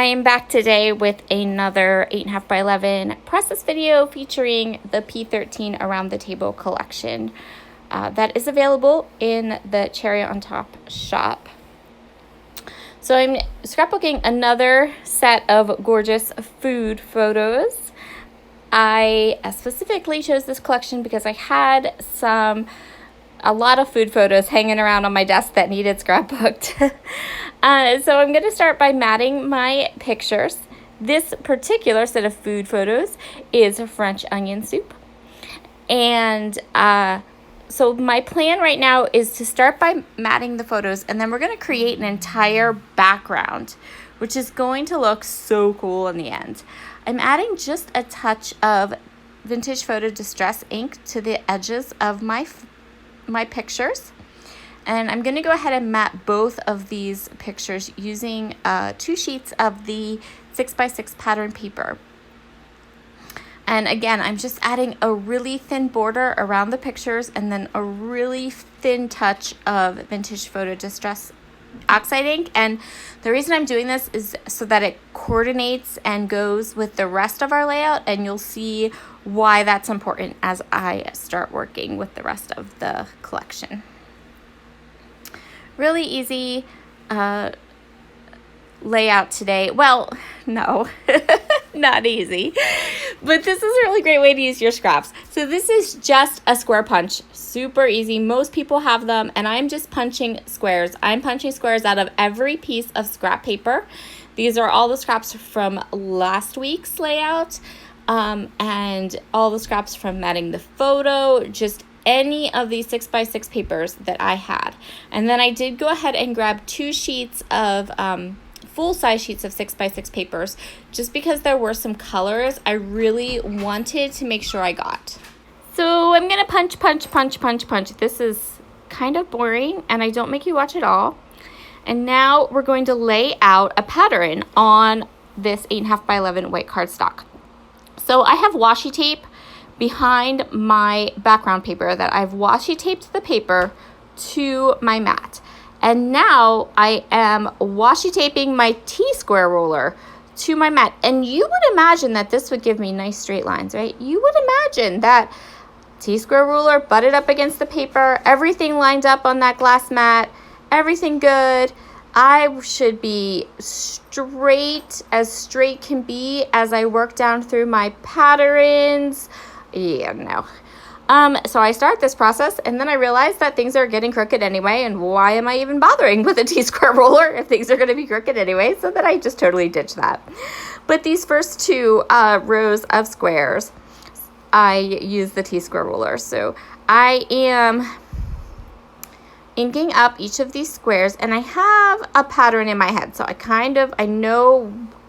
am back today with another 8.5 by 11 process video featuring the P13 Around the Table collection that is available in the Cherry on Top shop. So I'm scrapbooking another set of gorgeous food photos. I specifically chose this collection because I had a lot of food photos hanging around on my desk that needed scrapbooked. So I'm going to start by matting my pictures. This particular set of food photos is French onion soup. And so my plan right now is to start by matting the photos, and then we're going to create an entire background, which is going to look so cool in the end. I'm adding just a touch of Vintage Photo Distress ink to the edges of my pictures. And I'm going to go ahead and mat both of these pictures using 2 sheets of the 6x6 pattern paper. And again, I'm just adding a really thin border around the pictures and then a really thin touch of Vintage Photo Distress oxide ink. And the reason I'm doing this is so that it coordinates and goes with the rest of our layout, and you'll see why that's important as I start working with the rest of the collection. Really easy layout today. Well, no, not easy, but this is a really great way to use your scraps. So this is just a square punch, super easy. Most people have them, and I'm just punching squares. I'm punching squares out of every piece of scrap paper. These are all the scraps from last week's layout, and all the scraps from matting the photo, just any of these 6x6 papers that I had. And then I did go ahead and grab 2 sheets of full-size sheets of 6x6 papers, just because there were some colors I really wanted to make sure I got. So I'm gonna punch. This is kind of boring, and I don't make you watch it all. And now we're going to lay out a pattern on this 8.5 by 11 white cardstock. So I have washi tape behind my background paper that I've washi taped the paper to my mat. And now I am washi taping my T-square ruler to my mat. And you would imagine that this would give me nice straight lines, right? You would imagine that T-square ruler butted up against the paper, everything lined up on that glass mat, everything good. I should be straight can be as I work down through my patterns. Yeah, no. So I start this process, and then I realize that things are getting crooked anyway, and why am I even bothering with a T-square ruler if things are going to be crooked anyway? So that I just totally ditch that. But these first 2 rows of squares, I use the T-square ruler. So I am inking up each of these squares, and I have a pattern in my head, so I know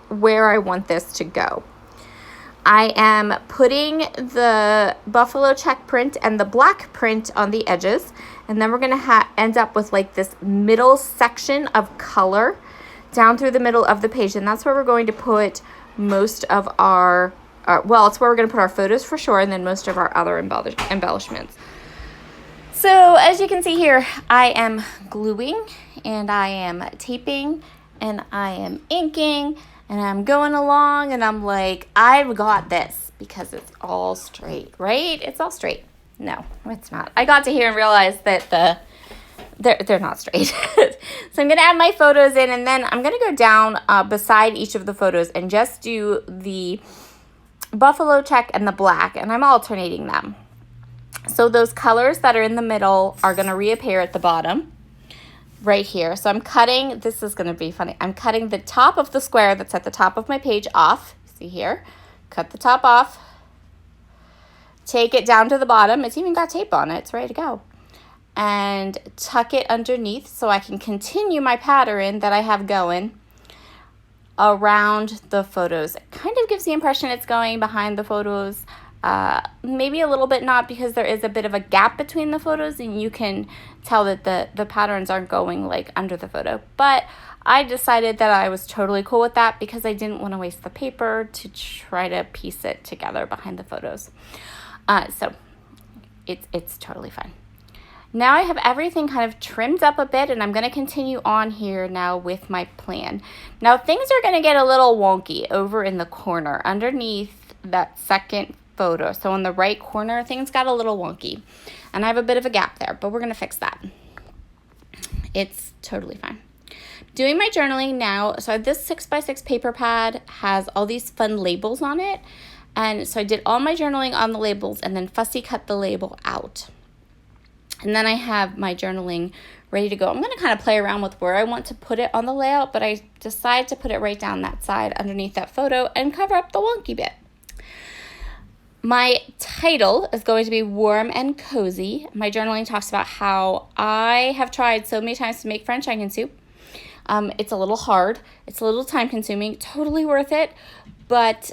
where I want this to go. I am putting the buffalo check print and the black print on the edges, and then we're going to end up with like this middle section of color down through the middle of the page, and that's where we're going to put most of our, it's where we're going to put our photos for sure, and then most of our other embellishments. So as you can see here, I am gluing, and I am taping, and I am inking, and I'm going along, and I'm like, I've got this, because it's all straight, right? It's all straight. No, it's not. I got to here and realized that they're not straight. So I'm going to add my photos in, and then I'm going to go down beside each of the photos and just do the buffalo check and the black, and I'm alternating them. So those colors that are in the middle are going to reappear at the bottom right here. So I'm cutting, this is going to be funny, I'm cutting the top of the square that's at the top of my page off. See here? Cut the top off. Take it down to the bottom. It's even got tape on it. It's ready to go. And tuck it underneath so I can continue my pattern that I have going around the photos. It kind of gives the impression it's going behind the photos. Maybe a little bit not, because there is a bit of a gap between the photos, and you can tell that the patterns aren't going like under the photo. But I decided that I was totally cool with that, because I didn't want to waste the paper to try to piece it together behind the photos. So it's totally fine. Now I have everything kind of trimmed up a bit, and I'm going to continue on here now with my plan. Now things are going to get a little wonky over in the corner underneath that second photo. So in the right corner, things got a little wonky, and I have a bit of a gap there, but we're going to fix that. It's totally fine. Doing my journaling now. So this 6x6 paper pad has all these fun labels on it. And so I did all my journaling on the labels and then fussy cut the label out. And then I have my journaling ready to go. I'm going to kind of play around with where I want to put it on the layout, but I decided to put it right down that side underneath that photo and cover up the wonky bit. My title is going to be Warm and Cozy. My journaling talks about how I have tried so many times to make French onion soup. It's a little hard. It's a little time consuming, totally worth it. But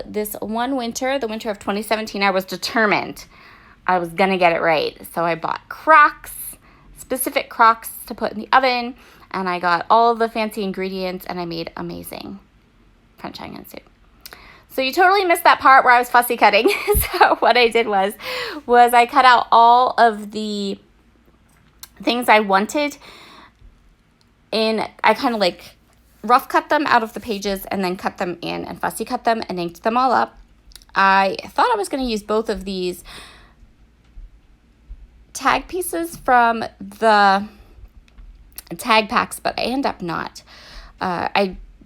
this one winter, the winter of 2017, I was determined I was going to get it right. So I bought Crocs, specific Crocs to put in the oven, and I got all of the fancy ingredients, and I made amazing French onion soup. So you totally missed that part where I was fussy cutting. So what I did was I cut out all of the things I wanted, and I kind of like rough cut them out of the pages and then cut them in and fussy cut them and inked them all up. I thought I was going to use both of these tag pieces from the tag packs, but I end up not.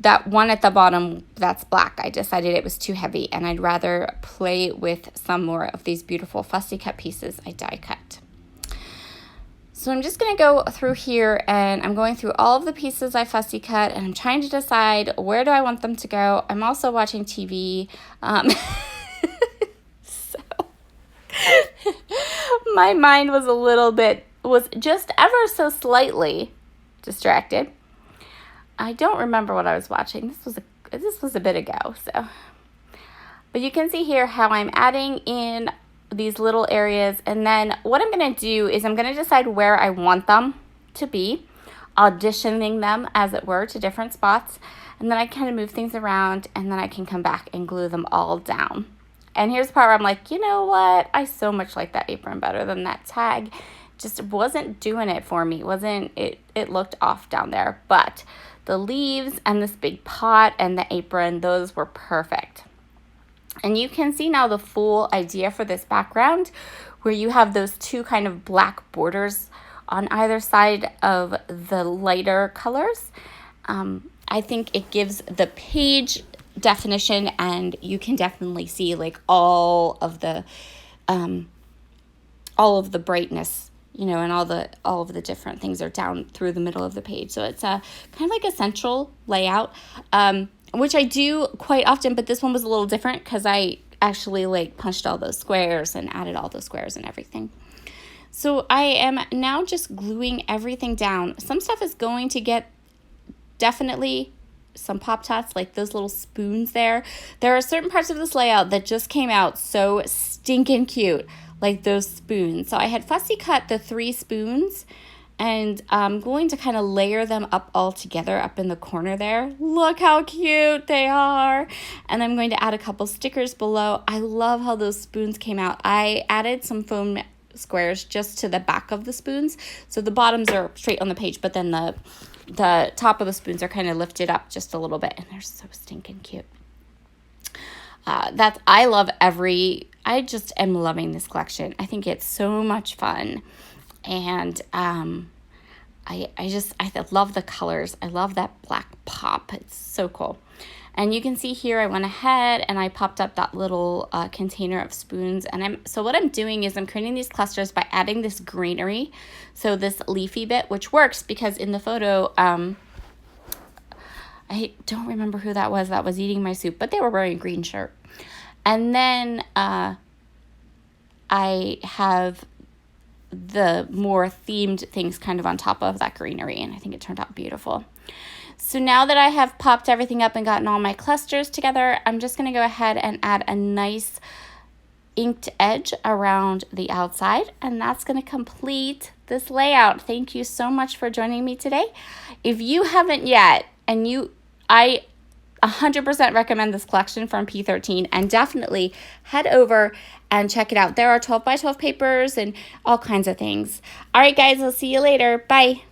That one at the bottom that's black, I decided it was too heavy, and I'd rather play with some more of these beautiful fussy cut pieces I die cut. So I'm just going to go through here, and I'm going through all of the pieces I fussy cut, and I'm trying to decide where do I want them to go. I'm also watching TV. So my mind was just ever so slightly distracted. I don't remember what I was watching. This was a bit ago, so. But you can see here how I'm adding in these little areas, and then what I'm going to do is I'm going to decide where I want them to be, auditioning them, as it were, to different spots, and then I kind of move things around, and then I can come back and glue them all down. And here's the part where I'm like, you know what? I so much like that apron better than that tag. Just wasn't doing it for me. It looked off down there, but the leaves and this big pot and the apron, those were perfect. And you can see now the full idea for this background, where you have those two kind of black borders on either side of the lighter colors. I think it gives the page definition, and you can definitely see like all of the brightness, and all of the different things are down through the middle of the page. So it's a kind of like a central layout, which I do quite often, but this one was a little different because I actually like punched all those squares and added all those squares and everything. So I am now just gluing everything down. Some stuff is going to get definitely some Pop-Tarts, like those little spoons there. There are certain parts of this layout that just came out so stinking cute, like those spoons. So I had fussy cut the 3 spoons, and I'm going to kind of layer them up all together up in the corner there. Look how cute they are. And I'm going to add a couple stickers below. I love how those spoons came out. I added some foam squares just to the back of the spoons. So the bottoms are straight on the page, but then the top of the spoons are kind of lifted up just a little bit, and they're so stinking cute. I just am loving this collection. I think it's so much fun. And I love the colors. I love that black pop. It's so cool. And you can see here I went ahead and I popped up that little container of spoons. And so what I'm doing is I'm creating these clusters by adding this greenery. So this leafy bit, which works because in the photo, I don't remember who that was eating my soup, but they were wearing a green shirt. And then I have the more themed things kind of on top of that greenery, and I think it turned out beautiful. So now that I have popped everything up and gotten all my clusters together, I'm just going to go ahead and add a nice inked edge around the outside, and that's going to complete this layout. Thank you so much for joining me today. If you haven't yet, and I 100% recommend this collection from P13, and definitely head over and check it out. There are 12 by 12 papers and all kinds of things. All right, guys, I'll see you later. Bye.